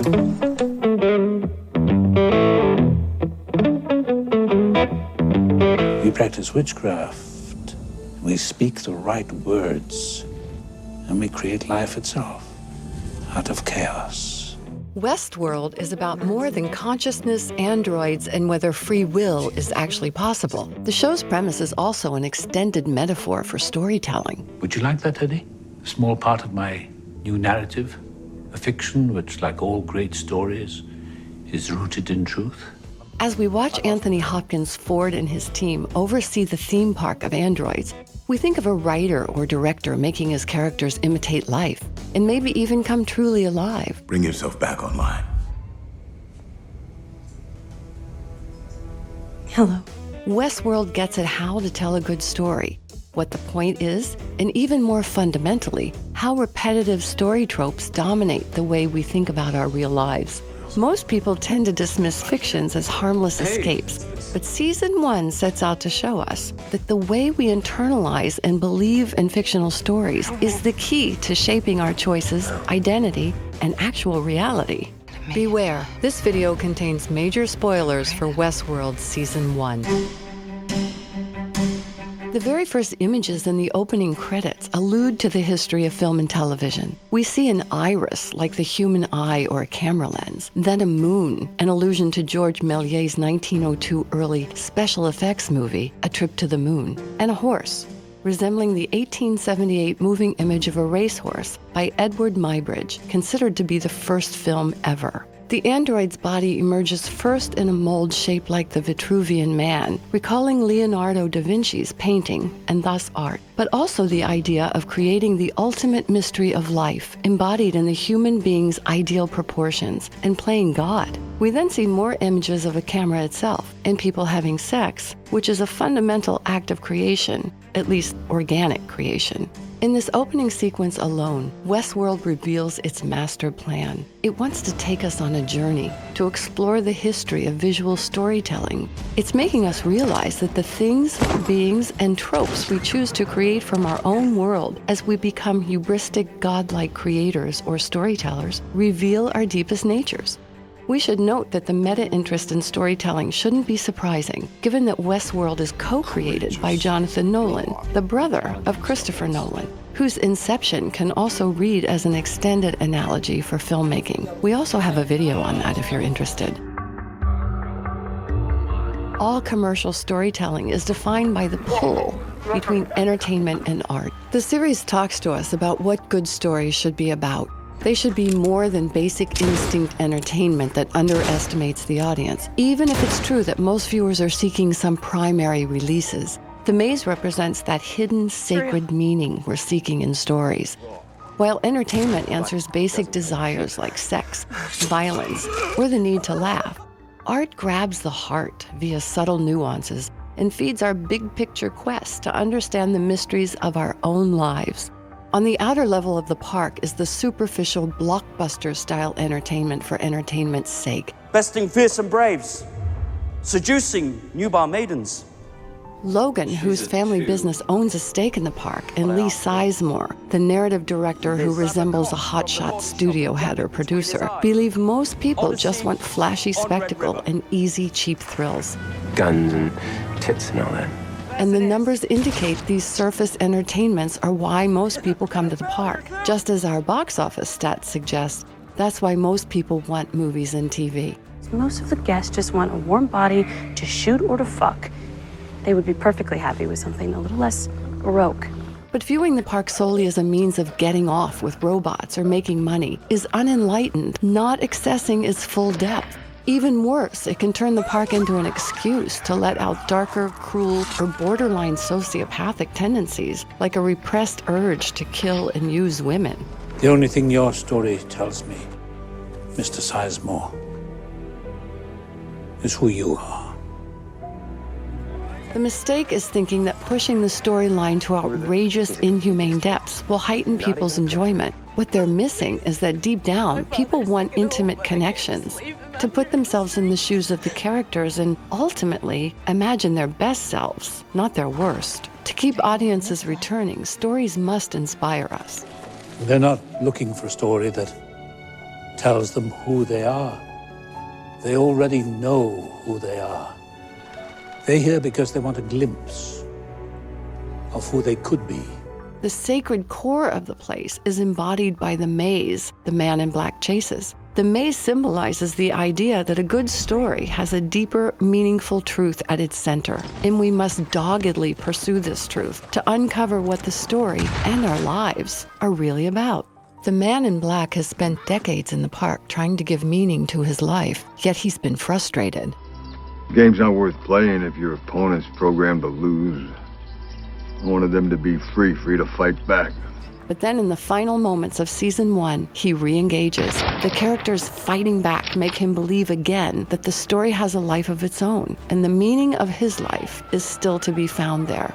We practice witchcraft. We speak the right words, and we create life itself out of chaos. Westworld is about more than consciousness, androids, and whether free will is actually possible. The show's premise is also an extended metaphor for storytelling. Would you like that, Teddy? A small part of my new narrative? A fiction which, like all great stories, is rooted in truth? As we watch Anthony Hopkins Ford and his team oversee the theme park of androids, we think of a writer or director making his characters imitate life and maybe even come truly alive. Bring yourself back online. Hello. Westworld gets at how to tell a good story, what the point is, and even more fundamentally, how repetitive story tropes dominate the way we think about our real lives. Most people tend to dismiss fictions as harmless escapes, but Season 1 sets out to show us that the way we internalize and believe in fictional stories is the key to shaping our choices, identity, and actual reality. Beware, this video contains major spoilers for Westworld Season 1. The very first images in the opening credits allude to the history of film and television. We see an iris, like the human eye or a camera lens, then a moon, an allusion to George Méliès's 1902 early special effects movie, A Trip to the Moon, and a horse, resembling the 1878 moving image of a racehorse by Edward Muybridge, considered to be the first film ever. The android's body emerges first in a mold shaped like the Vitruvian Man, recalling Leonardo da Vinci's painting and thus art, but also the idea of creating the ultimate mystery of life, embodied in the human being's ideal proportions, and playing God. We then see more images of a camera itself and people having sex, which is a fundamental act of creation, at least organic creation. In this opening sequence alone, Westworld reveals its master plan. It wants to take us on a journey to explore the history of visual storytelling. It's making us realize that the things, beings, and tropes we choose to create from our own world as we become hubristic, godlike creators or storytellers reveal our deepest natures. We should note that the meta-interest in storytelling shouldn't be surprising, given that Westworld is co-created by Jonathan Nolan, the brother of Christopher Nolan, whose Inception can also read as an extended analogy for filmmaking. We also have a video on that if you're interested. All commercial storytelling is defined by the pull between entertainment and art. The series talks to us about what good stories should be about. They should be more than basic instinct entertainment that underestimates the audience, even if it's true that most viewers are seeking some primary releases. The maze represents that hidden, sacred meaning we're seeking in stories. While entertainment answers basic desires like sex, violence, or the need to laugh, art grabs the heart via subtle nuances and feeds our big-picture quest to understand the mysteries of our own lives. On the outer level of the park is the superficial blockbuster-style entertainment for entertainment's sake. Besting fearsome braves, seducing newborn maidens. Logan, whose family business owns a stake in the park, and Lee Sizemore, the narrative director who resembles a hotshot studio head or producer, believe most people just want flashy spectacle and easy, cheap thrills. Guns and tits and all that. And the numbers indicate these surface entertainments are why most people come to the park. Just as our box office stats suggest, that's why most people want movies and TV. Most of the guests just want a warm body to shoot or to fuck. They would be perfectly happy with something a little less baroque. But viewing the park solely as a means of getting off with robots or making money is unenlightened, not accessing its full depth. Even worse, it can turn the park into an excuse to let out darker, cruel, or borderline sociopathic tendencies, like a repressed urge to kill and use women. The only thing your story tells me, Mr. Sizemore, is who you are. The mistake is thinking that pushing the storyline to outrageous, inhumane depths will heighten people's enjoyment. What they're missing is that deep down, people want intimate connections, to put themselves in the shoes of the characters and ultimately imagine their best selves, not their worst. To keep audiences returning, stories must inspire us. They're not looking for a story that tells them who they are. They already know who they are. They're here because they want a glimpse of who they could be. The sacred core of the place is embodied by the maze the man in black chases. The maze symbolizes the idea that a good story has a deeper, meaningful truth at its center, and we must doggedly pursue this truth to uncover what the story and our lives are really about. The man in black has spent decades in the park trying to give meaning to his life, yet he's been frustrated. The game's not worth playing if your opponent's programmed to lose. I wanted them to be free to fight back. But then in the final moments of season 1, he re-engages. The characters fighting back make him believe again that the story has a life of its own, and the meaning of his life is still to be found there.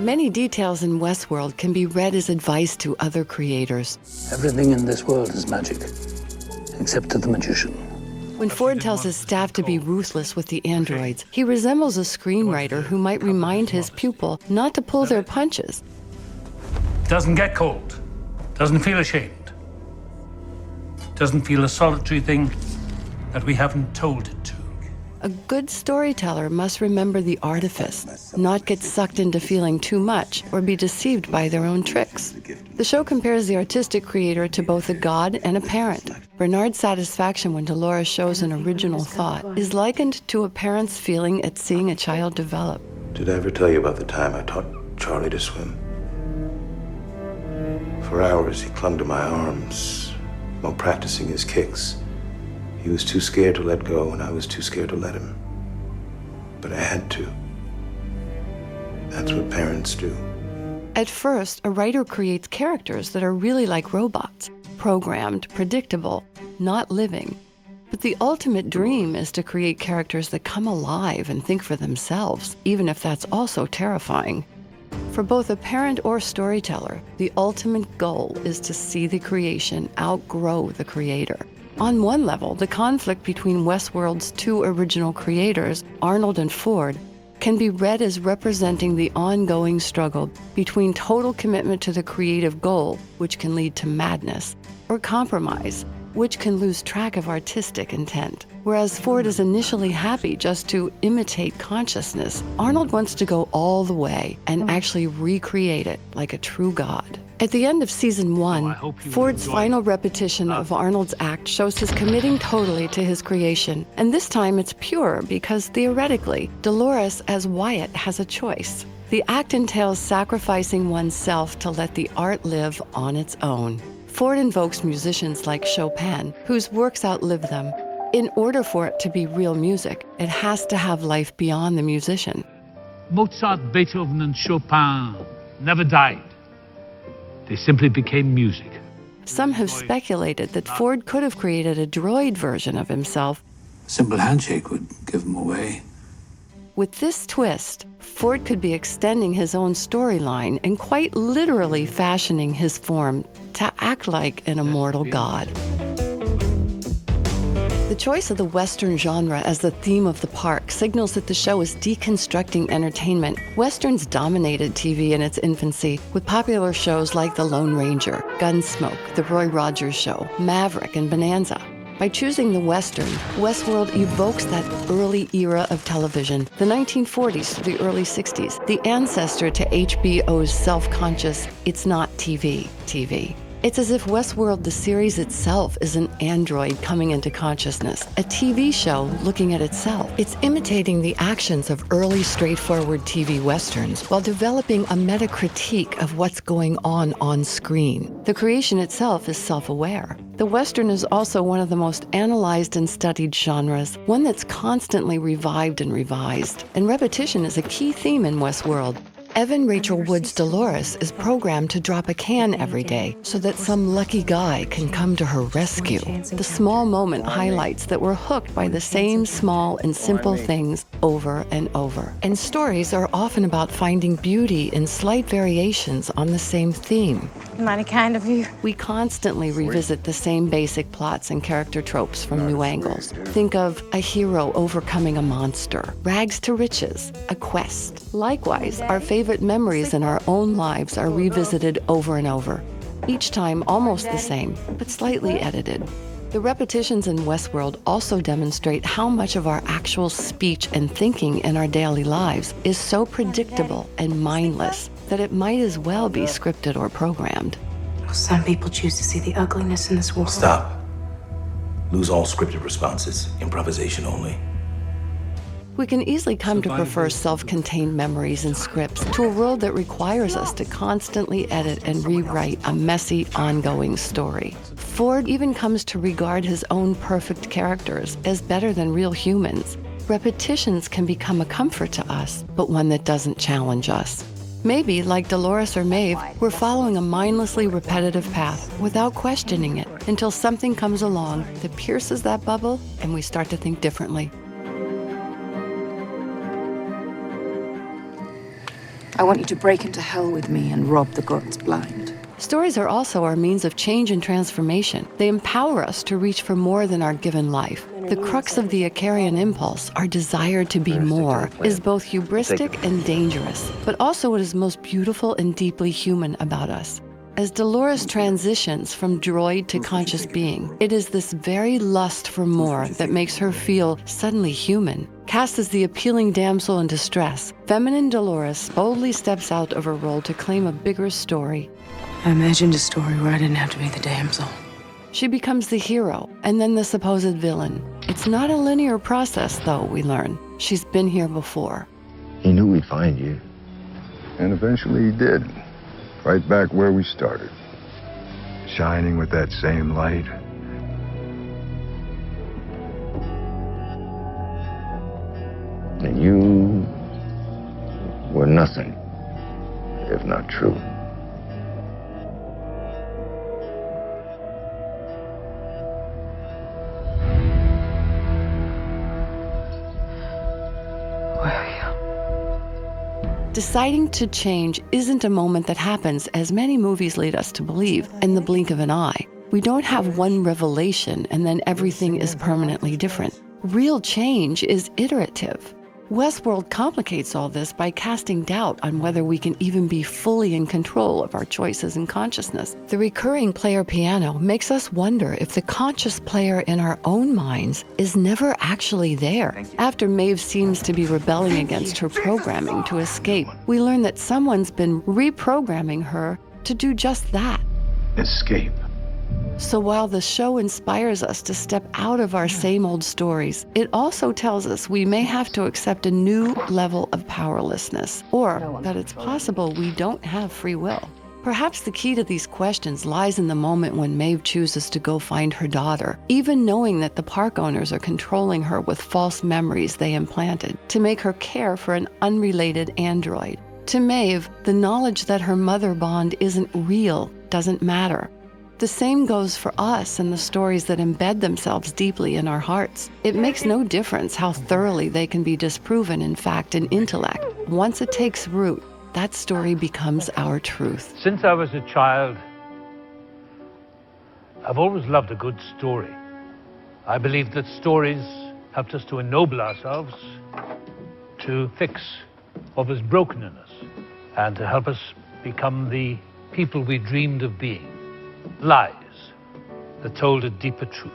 Many details in Westworld can be read as advice to other creators. Everything in this world is magic, except to the magician. When Ford tells his staff to be ruthless with the androids, he resembles a screenwriter who might remind his pupil not to pull their punches. Doesn't get cold, doesn't feel ashamed, doesn't feel a solitary thing that we haven't told it to. A good storyteller must remember the artifice, not get sucked into feeling too much or be deceived by their own tricks. The show compares the artistic creator to both a god and a parent. Bernard's satisfaction when Dolores shows an original thought is likened to a parent's feeling at seeing a child develop. Did I ever tell you about the time I taught Charlie to swim? For hours, he clung to my arms while practicing his kicks. He was too scared to let go, and I was too scared to let him. But I had to. That's what parents do. At first, a writer creates characters that are really like robots, programmed, predictable, not living. But the ultimate dream is to create characters that come alive and think for themselves, even if that's also terrifying. For both a parent or storyteller, the ultimate goal is to see the creation outgrow the creator. On one level, the conflict between Westworld's 2 original creators, Arnold and Ford, can be read as representing the ongoing struggle between total commitment to the creative goal, which can lead to madness, or compromise, which can lose track of artistic intent. Whereas Ford is initially happy just to imitate consciousness, Arnold wants to go all the way and actually recreate it like a true god. At the end of season 1, Ford's final repetition of Arnold's act shows his committing totally to his creation. And this time it's pure because theoretically, Dolores as Wyatt has a choice. The act entails sacrificing oneself to let the art live on its own. Ford invokes musicians like Chopin, whose works outlive them. In order for it to be real music, it has to have life beyond the musician. Mozart, Beethoven, and Chopin never died. They simply became music. Some have speculated that Ford could have created a droid version of himself. A simple handshake would give him away. With this twist, Ford could be extending his own storyline and quite literally fashioning his form to act like an immortal god. The choice of the Western genre as the theme of the park signals that the show is deconstructing entertainment. Westerns dominated TV in its infancy, with popular shows like The Lone Ranger, Gunsmoke, The Roy Rogers Show, Maverick, and Bonanza. By choosing the Western, Westworld evokes that early era of television, the 1940s to the early 60s, the ancestor to HBO's self-conscious, it's not TV. It's as if Westworld, the series itself, is an android coming into consciousness, a TV show looking at itself. It's imitating the actions of early, straightforward TV Westerns while developing a meta-critique of what's going on screen. The creation itself is self-aware. The Western is also one of the most analyzed and studied genres, one that's constantly revived and revised. And repetition is a key theme in Westworld. Evan Rachel Wood's Dolores is programmed to drop a can every day so that some lucky guy can come to her rescue. The small moment highlights that we're hooked by the same small and simple things over and over. And stories are often about finding beauty in slight variations on the same theme. Mighty kind of you. We constantly revisit the same basic plots and character tropes from new angles. Think of a hero overcoming a monster, rags to riches, a quest. Likewise, our favorite memories in our own lives are revisited over and over. each time almost the same, but slightly edited. The repetitions in Westworld also demonstrate how much of our actual speech and thinking in our daily lives is so predictable and mindless that it might as well be scripted or programmed. Some people choose to see the ugliness in this world. Stop. Lose all scripted responses. Improvisation only. We can easily come to prefer self-contained memories and scripts to a world that requires us to constantly edit and rewrite a messy, ongoing story. Ford even comes to regard his own perfect characters as better than real humans. Repetitions can become a comfort to us, but one that doesn't challenge us. Maybe, like Dolores or Maeve, we're following a mindlessly repetitive path without questioning it until something comes along that pierces that bubble and we start to think differently. I want you to break into hell with me and rob the gods blind. Stories are also our means of change and transformation. They empower us to reach for more than our given life. The crux of the Icarian impulse, our desire to be more, is both hubristic and dangerous, but also what is most beautiful and deeply human about us. As Dolores transitions from droid to conscious being, it is this very lust for more that makes her feel suddenly human. Cast as the appealing damsel in distress, feminine Dolores boldly steps out of her role to claim a bigger story. I imagined a story where I didn't have to be the damsel. She becomes the hero, and then the supposed villain. It's not a linear process, though, we learn. She's been here before. He knew we'd find you. And eventually he did. Right back where we started. Shining with that same light. And you were nothing, if not true. Deciding to change isn't a moment that happens, as many movies lead us to believe, in the blink of an eye. We don't have one revelation and then everything is permanently different. Real change is iterative. Westworld complicates all this by casting doubt on whether we can even be fully in control of our choices and consciousness. The recurring player piano makes us wonder if the conscious player in our own minds is never actually there. After Maeve seems to be rebelling against her programming to escape, we learn that someone's been reprogramming her to do just that. Escape. So while the show inspires us to step out of our same old stories, it also tells us we may have to accept a new level of powerlessness, or that it's possible we don't have free will. Perhaps the key to these questions lies in the moment when Maeve chooses to go find her daughter, even knowing that the park owners are controlling her with false memories they implanted to make her care for an unrelated android. To Maeve, the knowledge that her mother bond isn't real doesn't matter. The same goes for us and the stories that embed themselves deeply in our hearts. It makes no difference how thoroughly they can be disproven in fact and intellect. Once it takes root, that story becomes our truth. Since I was a child, I've always loved a good story. I believe that stories helped us to ennoble ourselves, to fix what was broken in us, and to help us become the people we dreamed of being. Lies that told a deeper truth.